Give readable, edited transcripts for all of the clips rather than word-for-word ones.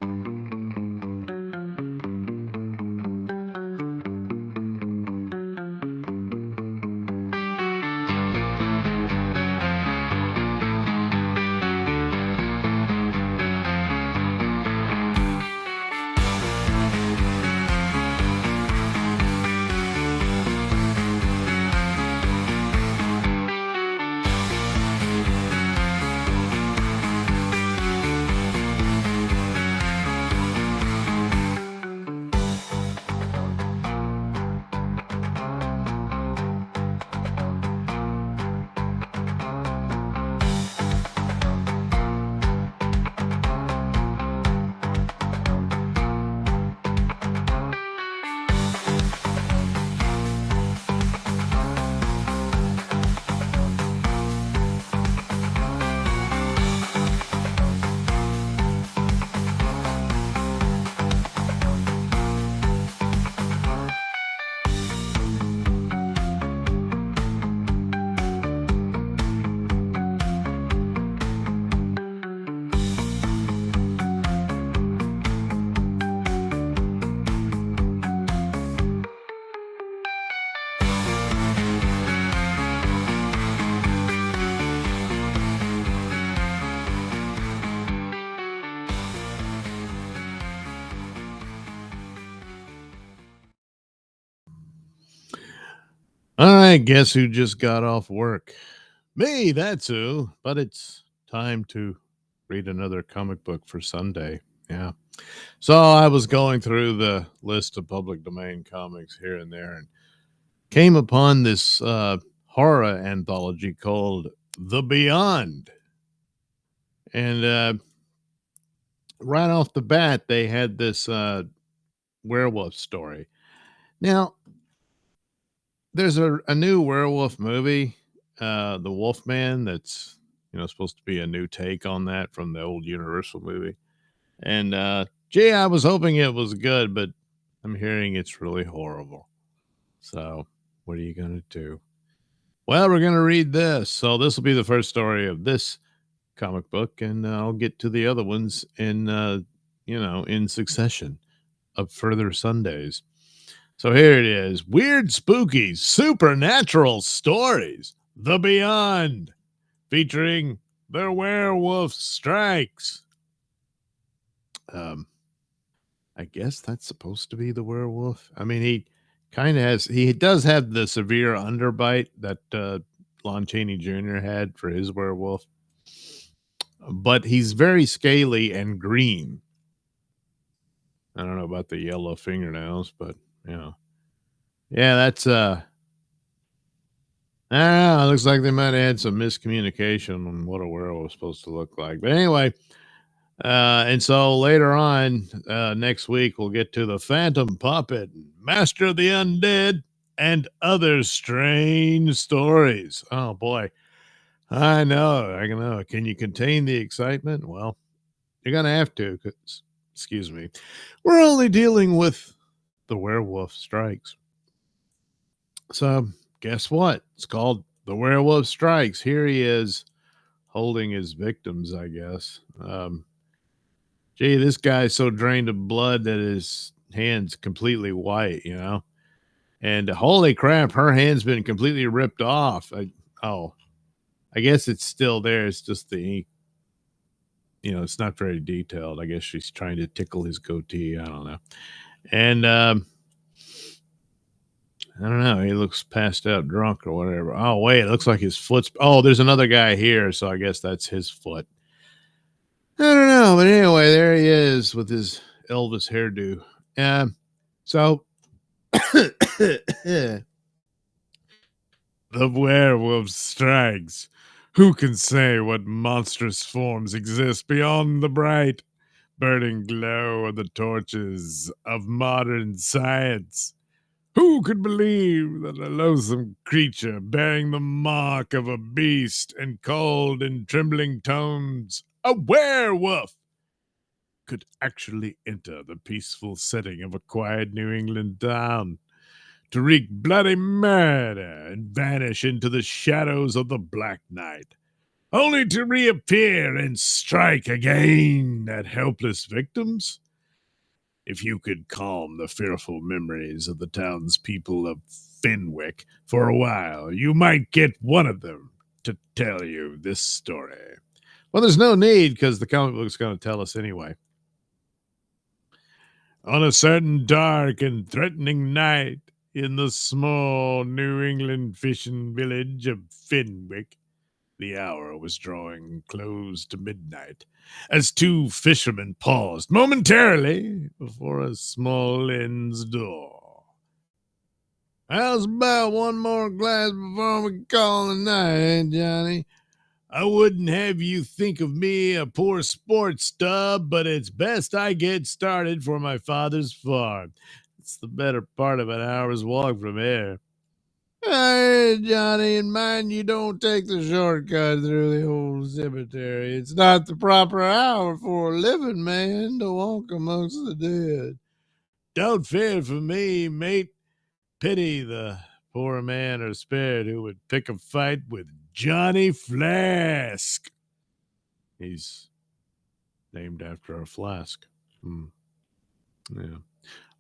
All right, guess who just got off work? Me, that's who. But it's time to read another comic book for Sunday. Yeah. So I was going through the list of public domain comics here and there and came upon this horror anthology called The Beyond. And right off the bat, they had this werewolf story. Now, there's a new werewolf movie, The Wolfman, that's supposed to be a new take on that from the old Universal movie. And gee, I was hoping it was good, but I'm hearing it's really horrible. So what are you gonna do? Well, we're gonna read this. So this will be the first story of this comic book, and I'll get to the other ones in succession of further Sundays. So here it is. Weird, spooky, supernatural stories. The Beyond. Featuring The Werewolf Strikes. I guess that's supposed to be the werewolf. I mean, he does have the severe underbite that Lon Chaney Jr. had for his werewolf. But he's very scaly and green. I don't know about the yellow fingernails, but yeah, that's I don't know. It looks like they might have had some miscommunication on what a werewolf was supposed to look like. But anyway, and so later on next week we'll get to the Phantom Puppet, Master of the Undead, and other strange stories. Oh boy, I know. Can you contain the excitement? Well, you're gonna have to. 'Cause, excuse me, we're only dealing with The Werewolf Strikes. So guess what? It's called The Werewolf Strikes. Here he is holding his victims, I guess. Gee, this guy's so drained of blood that his hand's completely white, And holy crap, her hand's been completely ripped off. I guess it's still there. It's just the ink. It's not very detailed. I guess she's trying to tickle his goatee. I don't know. And I don't know. He looks passed out drunk or whatever. Oh, wait. It looks like his foot's. Oh, there's another guy here. So I guess that's his foot. I don't know. But anyway, there he is with his Elvis hairdo. So the werewolf strikes. Who can say what monstrous forms exist beyond the bright, burning glow of the torches of modern science? Who could believe that a loathsome creature bearing the mark of a beast and called in trembling tones a werewolf could actually enter the peaceful setting of a quiet New England town to wreak bloody murder and vanish into the shadows of the black night? only to reappear and strike again at helpless victims? If you could calm the fearful memories of the townspeople of Fenwick for a while, you might get one of them to tell you this story. Well, there's no need because the comic book's going to tell us anyway. On a certain dark and threatening night in the small New England fishing village of Fenwick, the hour was drawing close to midnight as two fishermen paused momentarily before a small inn's door. How's about one more glass before we call it a night, eh, Johnny? I wouldn't have you think of me a poor sport stub, but it's best I get started for my father's farm. It's the better part of an hour's walk from here. Hey, Johnny, and mind you don't take the shortcut through the old cemetery. It's not the proper hour for a living man to walk amongst the dead. Don't fear for me, mate. Pity the poor man or spirit who would pick a fight with Johnny Flask. He's named after a flask. Yeah.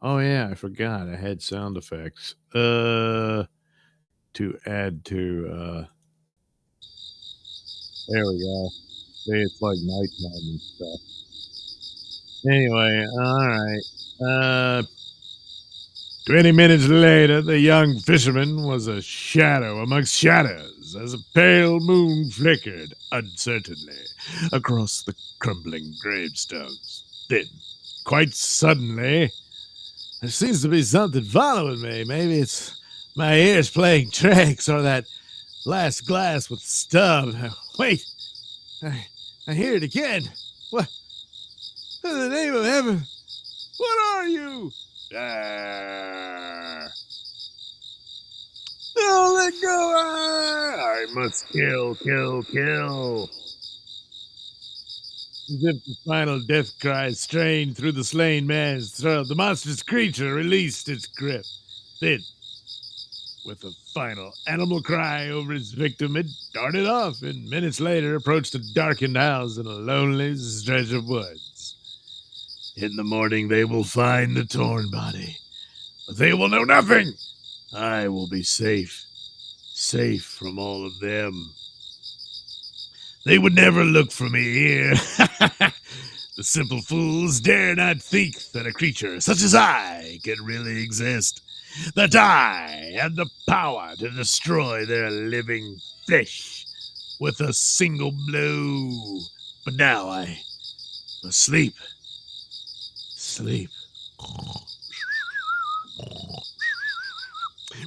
Oh, yeah, I forgot. I had sound effects. To add to, there we go. See, it's like nighttime and stuff. Anyway, all right. 20 minutes later, the young fisherman was a shadow amongst shadows as a pale moon flickered uncertainly across the crumbling gravestones. Then, quite suddenly, there seems to be something following me. Maybe it's my ears playing tricks or that last glass with stub. Wait, I hear it again. What? In the name of heaven, what are you? Don't let go! I must kill. As if the final death cry strained through the slain man's throat, the monstrous creature released its grip. Then, with a final animal cry over its victim, it darted off and minutes later approached a darkened house in a lonely stretch of woods. In the morning they will find the torn body, but they will know nothing. I will be safe from all of them. They would never look for me here. The simple fools dare not think that a creature such as I can really exist, that I have the power to destroy their living flesh with a single blow. But now I must sleep.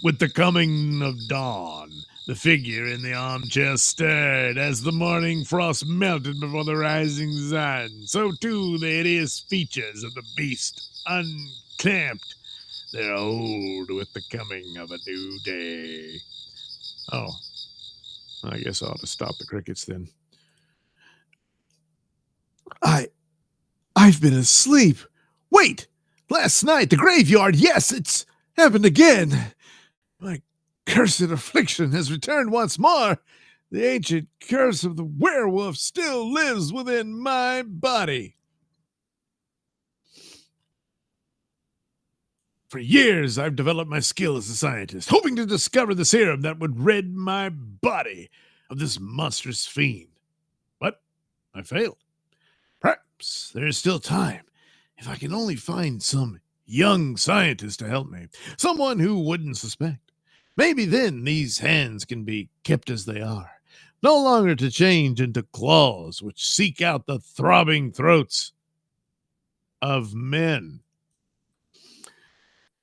With the coming of dawn, the figure in the armchair stirred as the morning frost melted before the rising sun. So too the hideous features of the beast unclamped their hold with the coming of a new day. Oh, I guess I ought to stop the crickets then. I've been asleep. Wait! Last night, the graveyard, yes, it's happened again. My cursed affliction has returned once more. The ancient curse of the werewolf still lives within my body. For years, I've developed my skill as a scientist, hoping to discover the serum that would rid my body of this monstrous fiend. But I failed. Perhaps there is still time. If I can only find some young scientist to help me, someone who wouldn't suspect. Maybe then these hands can be kept as they are, no longer to change into claws which seek out the throbbing throats of men.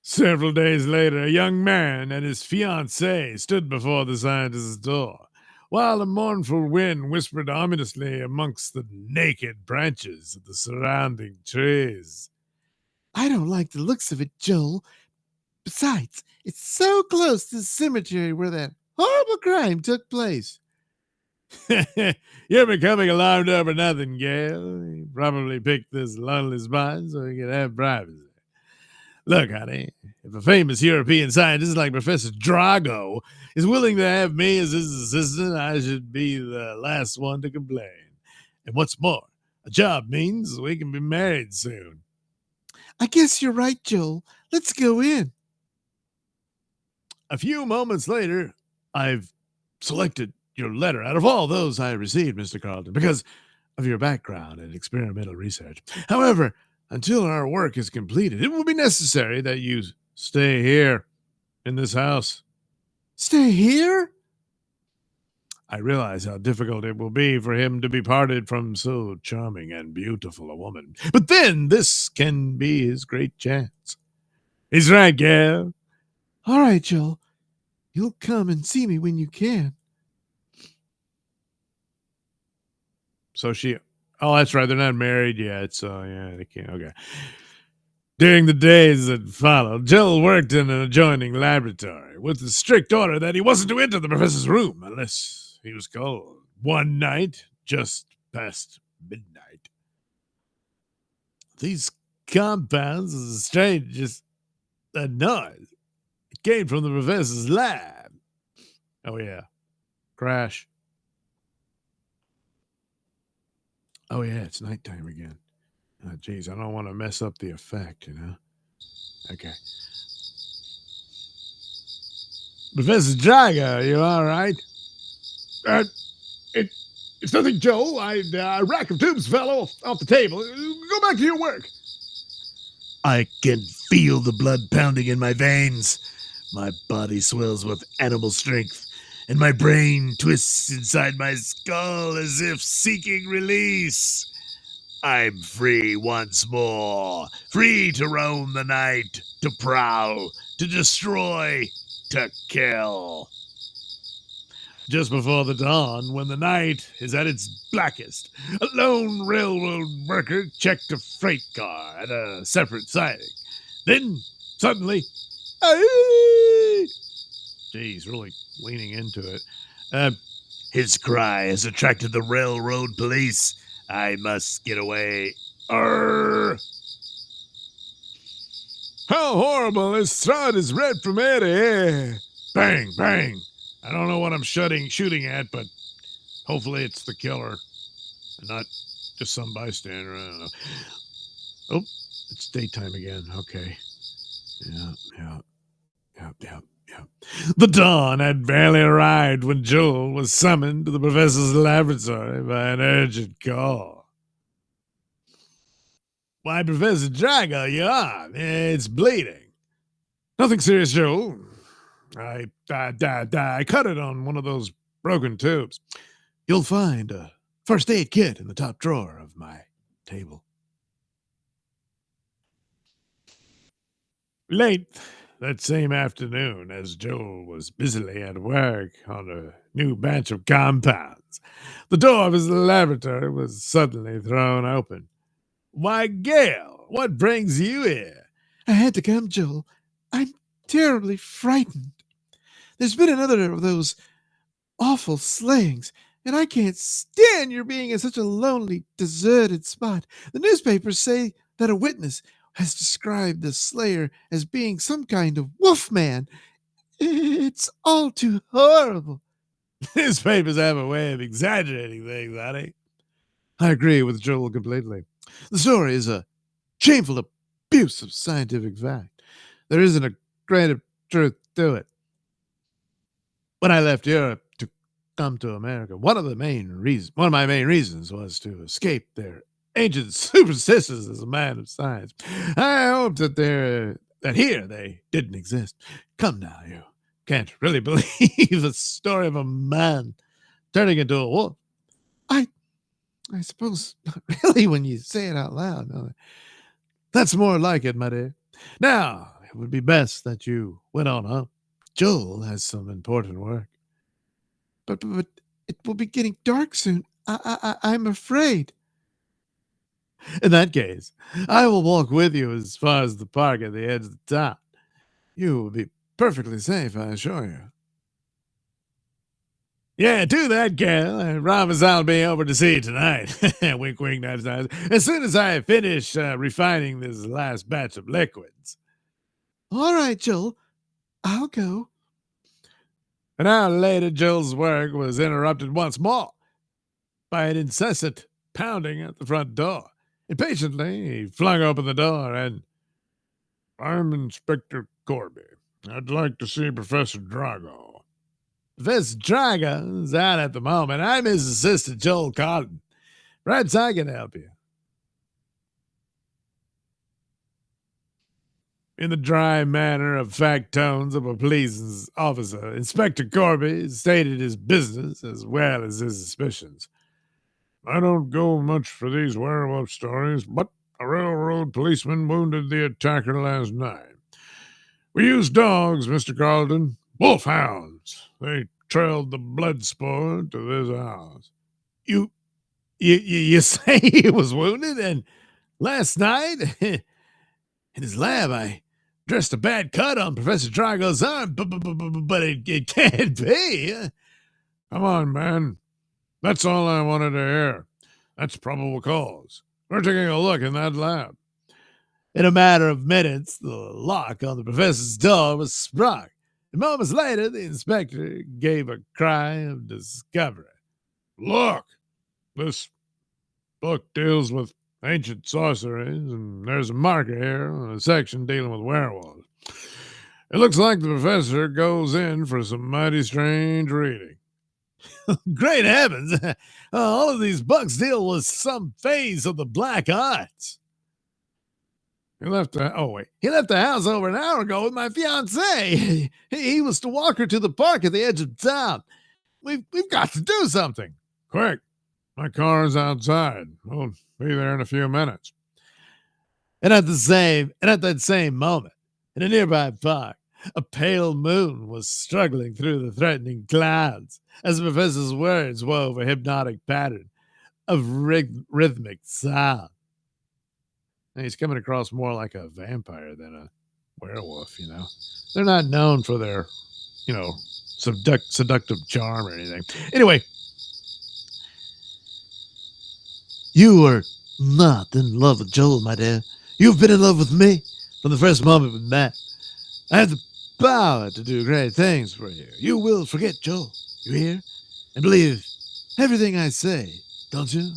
Several days later, a young man and his fiancée stood before the scientist's door, while a mournful wind whispered ominously amongst the naked branches of the surrounding trees. I don't like the looks of it, Joel. Besides, it's so close to the cemetery where that horrible crime took place. You're becoming alarmed over nothing, Gail. You probably picked this lonely spot so you can have privacy. Look, honey, if a famous European scientist like Professor Drago is willing to have me as his assistant, I should be the last one to complain. And what's more, a job means we can be married soon. I guess you're right, Joel. Let's go in. A few moments later, I've selected your letter out of all those I received, Mr. Carlton, because of your background in experimental research. However, until our work is completed, it will be necessary that you stay here in this house. Stay here? I realize how difficult it will be for him to be parted from so charming and beautiful a woman. But then this can be his great chance. He's right, Gail. All right, Joel. You'll come and see me when you can. So oh, that's right. They're not married yet. So, yeah, they can't. Okay. During the days that followed, Joel worked in an adjoining laboratory with the strict order that he wasn't to enter the professor's room unless he was called. One night, just past midnight, these compounds is the strangest noise. It came from the professor's lab. Oh, yeah. Crash. Oh, yeah, it's nighttime again. Oh, geez, I don't want to mess up the effect, you know? Okay. Professor Drago, you all right? It's nothing, Joel. A rack of tubes fell off the table. Go back to your work. I can feel the blood pounding in my veins. My body swells with animal strength, and my brain twists inside my skull as if seeking release. I'm free once more, free to roam the night, to prowl, to destroy, to kill. Just before the dawn, when the night is at its blackest, a lone railroad worker checked a freight car at a separate siding. Then, suddenly, geez, really leaning into it. His cry has attracted the railroad police. I must get away. Arr! How horrible! His throat is red from ear to ear. Bang, bang. I don't know what I'm shooting at, but hopefully it's the killer and not just some bystander. I don't know. Oh, it's daytime again. Okay. Yeah. The dawn had barely arrived when Joel was summoned to the professor's laboratory by an urgent call. Why, Professor Drago, you're on. It's bleeding. Nothing serious, Joel. I cut it on one of those broken tubes. You'll find a first aid kit in the top drawer of my table. Late that same afternoon, as Joel was busily at work on a new batch of compounds, the door of his laboratory was suddenly thrown open. Why, Gail, what brings you here? I had to come, Joel. I'm terribly frightened. There's been another of those awful slayings, and I can't stand your being in such a lonely, deserted spot. The newspapers say that a witness has described the slayer as being some kind of wolf man. It's all too horrible. Newspapers have a way of exaggerating things, honey. I agree with Joel completely. The story is a shameful abuse of scientific fact. There isn't a grain of truth to it. When I left Europe to come to America, one of my main reasons was to escape their ancient superstitions as a man of science. I hoped that here they didn't exist. Come now, you can't really believe the story of a man turning into a wolf. I suppose not really when you say it out loud. No. That's more like it, my dear. Now, it would be best that you went on home. Joel has some important work. But it will be getting dark soon. I'm afraid. In that case, I will walk with you as far as the park at the edge of the town. You will be perfectly safe, I assure you. Yeah, do that, Gal. I promise I'll be over to see you tonight. Wink, wink, nice, nice. As soon as I finish refining this last batch of liquids. All right, Joel, I'll go. An hour later, Joel's work was interrupted once more by an incessant pounding at the front door. Impatiently, he flung open the door and, I'm Inspector Corby. I'd like to see Professor Drago. Professor Drago is out at the moment. I'm his assistant, Joel Cotton. Perhaps I can help you. In the dry manner of fact tones of a police officer, Inspector Corby stated his business as well as his suspicions. I don't go much for these werewolf stories, but a railroad policeman wounded the attacker last night. We used dogs, Mr. Carlton, wolfhounds. They trailed the blood spoor to this house. You say he was wounded, and last night in his lab I dressed a bad cut on Professor Drago's arm, but it can't be. Come on, man. That's all I wanted to hear. That's probable cause. We're taking a look in that lab. In a matter of minutes, the lock on the professor's door was sprung. And moments later, the inspector gave a cry of discovery. Look! This book deals with ancient sorceries, and there's a marker here on a section dealing with werewolves. It looks like the professor goes in for some mighty strange reading. Great heavens! All of these books deal with some phase of the black arts. He left the house over an hour ago with my fiancée. He was to walk her to the park at the edge of town. We've got to do something. Quick. My car's outside. We'll be there in a few minutes. And at that same moment, in a nearby park, a pale moon was struggling through the threatening clouds as the professor's words wove a hypnotic pattern of rhythmic sound. And he's coming across more like a vampire than a werewolf, you know. They're not known for their, seductive charm or anything. Anyway, you are not in love with Joel, my dear. You've been in love with me from the first moment we met. I have the power to do great things for you. You will forget Joel, you hear? And believe everything I say, don't you?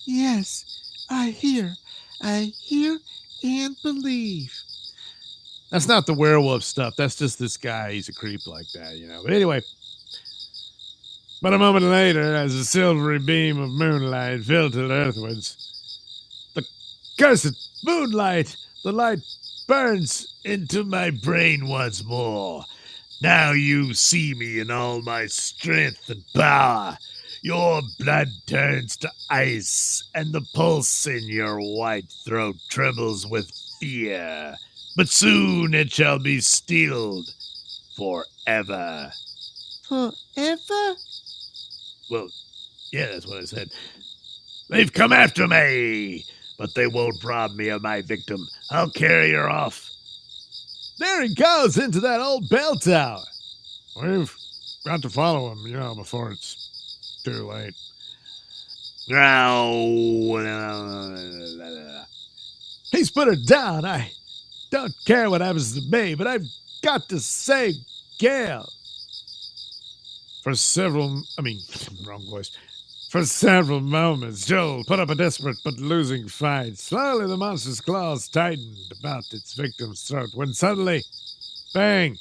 Yes, I hear and believe. That's not the werewolf stuff. That's just this guy. He's a creep like that, you know. But anyway, but a moment later, as a silvery beam of moonlight filtered earthwards, the cursed moonlight, the light burns into my brain once more. Now you see me in all my strength and power. Your blood turns to ice, and the pulse in your white throat trembles with fear. But soon it shall be stilled forever. Forever? Well, yeah, that's what I said. They've come after me, but they won't rob me of my victim. I'll carry her off. There he goes into that old bell tower. We've got to follow him, before it's too late. He's put her down. I don't care what happens to me, but I've got to save Gail. For several moments, Joel put up a desperate but losing fight. Slowly, the monster's claws tightened about its victim's throat when suddenly, bang!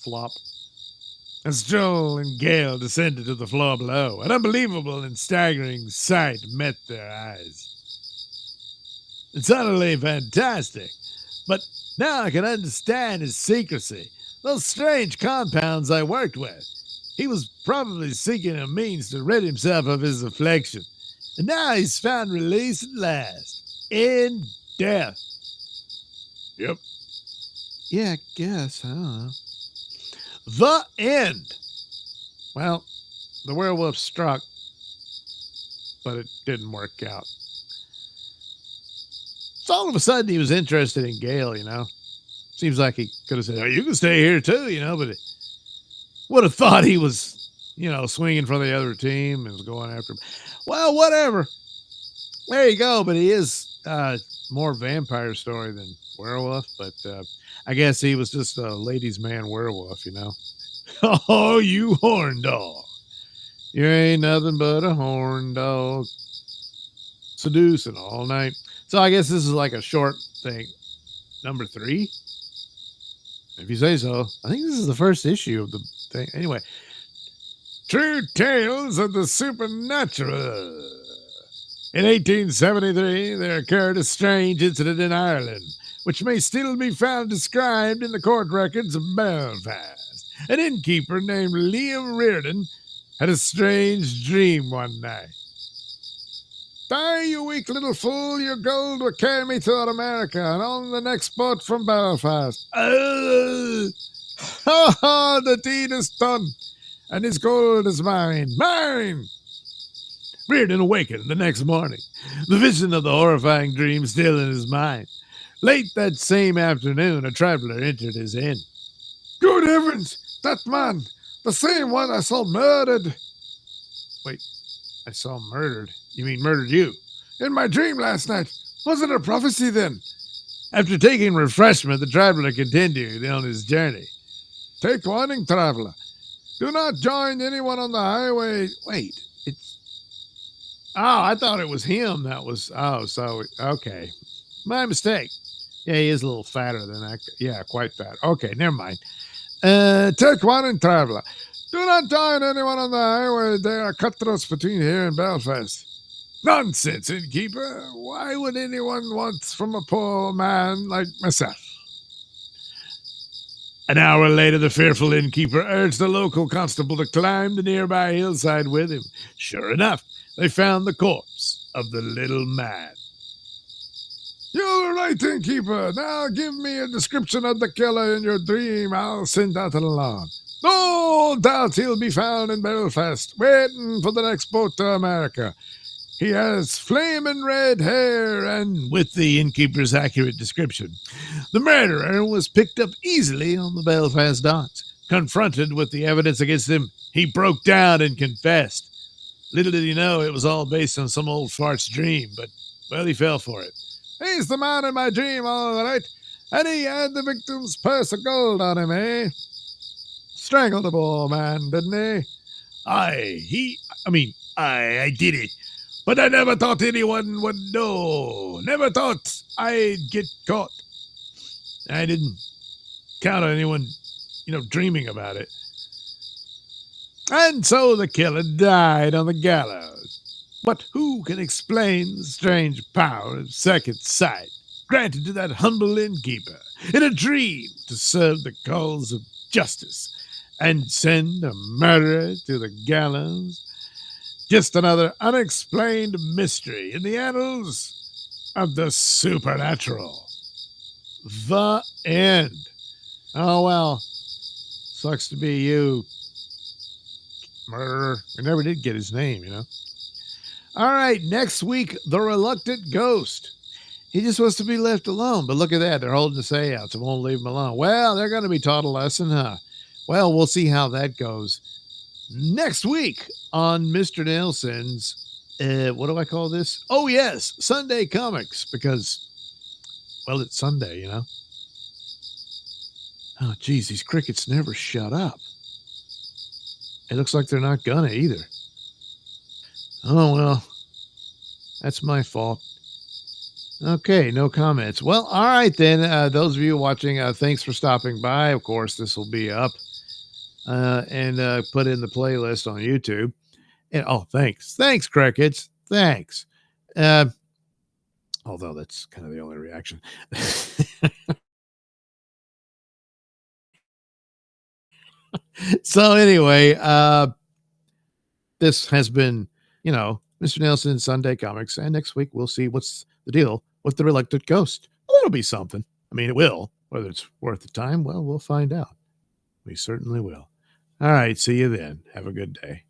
Flop. As Joel and Gail descended to the floor below, an unbelievable and staggering sight met their eyes. It's utterly fantastic, but now I can understand his secrecy. Those strange compounds I worked with. He was probably seeking a means to rid himself of his affliction. And now he's found release at last. In death. Yep. Yeah, I guess. I don't know. The end. Well, the werewolf struck, but it didn't work out. So all of a sudden he was interested in Gail, Seems like he could have said, oh, you can stay here too, but it would have thought he was, swinging for the other team and was going after him. Well, whatever. There you go. But he is more vampire story than werewolf. But I guess he was just a ladies' man werewolf, you know. Oh, you horn dog. You ain't nothing but a horn dog. Seducing all night. So I guess this is like a short thing. Number 3, if you say so. I think this is the first issue of the thing. Anyway, True Tales of the Supernatural. In 1873, there occurred a strange incident in Ireland, which may still be found described in the court records of Belfast. An innkeeper named Liam Reardon had a strange dream one night. Die, you weak little fool, your gold will carry me to America and on the next boat from Belfast. Ha ha, the deed is done, and his gold is mine, mine! Reardon awakened the next morning, the vision of the horrifying dream still in his mind. Late that same afternoon, a traveler entered his inn. Good heavens, that man, the same one I saw murdered. Wait, I saw murdered? You mean murdered you? In my dream last night. Was it a prophecy then? After taking refreshment, the traveler continued on his journey. Take warning, traveler. Do not join anyone on the highway. Wait, I thought it was him that was. Okay. My mistake. Yeah, he is a little fatter than that. Yeah, quite fat. Okay, never mind. Take warning, traveler. Do not join anyone on the highway. There are cutthroats between here and Belfast. Nonsense, innkeeper. Why would anyone want from a poor man like myself? An hour later, the fearful innkeeper urged the local constable to climb the nearby hillside with him. Sure enough, they found the corpse of the little man. You're right, innkeeper. Now give me a description of the killer in your dream. I'll send out along. No doubt he'll be found in Belfast, waiting for the next boat to America. He has flaming red hair and... With the innkeeper's accurate description, the murderer was picked up easily on the Belfast docks. Confronted with the evidence against him, he broke down and confessed. Little did he know it was all based on some old fart's dream, but, well, he fell for it. He's the man in my dream, all right. And he had the victim's purse of gold on him, eh? Strangled the poor man, didn't he? I did it. But I never thought anyone would know. Never thought I'd get caught. I didn't count on anyone, dreaming about it. And so the killer died on the gallows. But who can explain the strange power of second sight granted to that humble innkeeper in a dream to serve the calls of justice and send a murderer to the gallows? Just another unexplained mystery in the annals of the supernatural. The end. Oh, well. Sucks to be you, murderer. We never did get his name, All right, next week, The Reluctant Ghost. He just wants to be left alone. But look at that. They're holding the say-outs and won't leave him alone. Well, they're going to be taught a lesson, huh? Well, we'll see how that goes next week on Mr. Nailsin's, what do I call this? Oh, yes, Sunday Comics, because, well, it's Sunday, Oh, geez, these crickets never shut up. It looks like they're not gonna either. Oh, well, that's my fault. Okay, no comments. Well, all right then. Those of you watching, thanks for stopping by. Of course, this will be up and put in the playlist on YouTube. And thanks, crickets. Thanks. Although that's kind of the only reaction. So anyway, this has been, Mr. Nailsin Sunday Comics. And next week, we'll see what's the deal with The Reluctant Ghost. Well, that'll be something. I mean, it will. Whether it's worth the time, well, we'll find out. We certainly will. All right. See you then. Have a good day.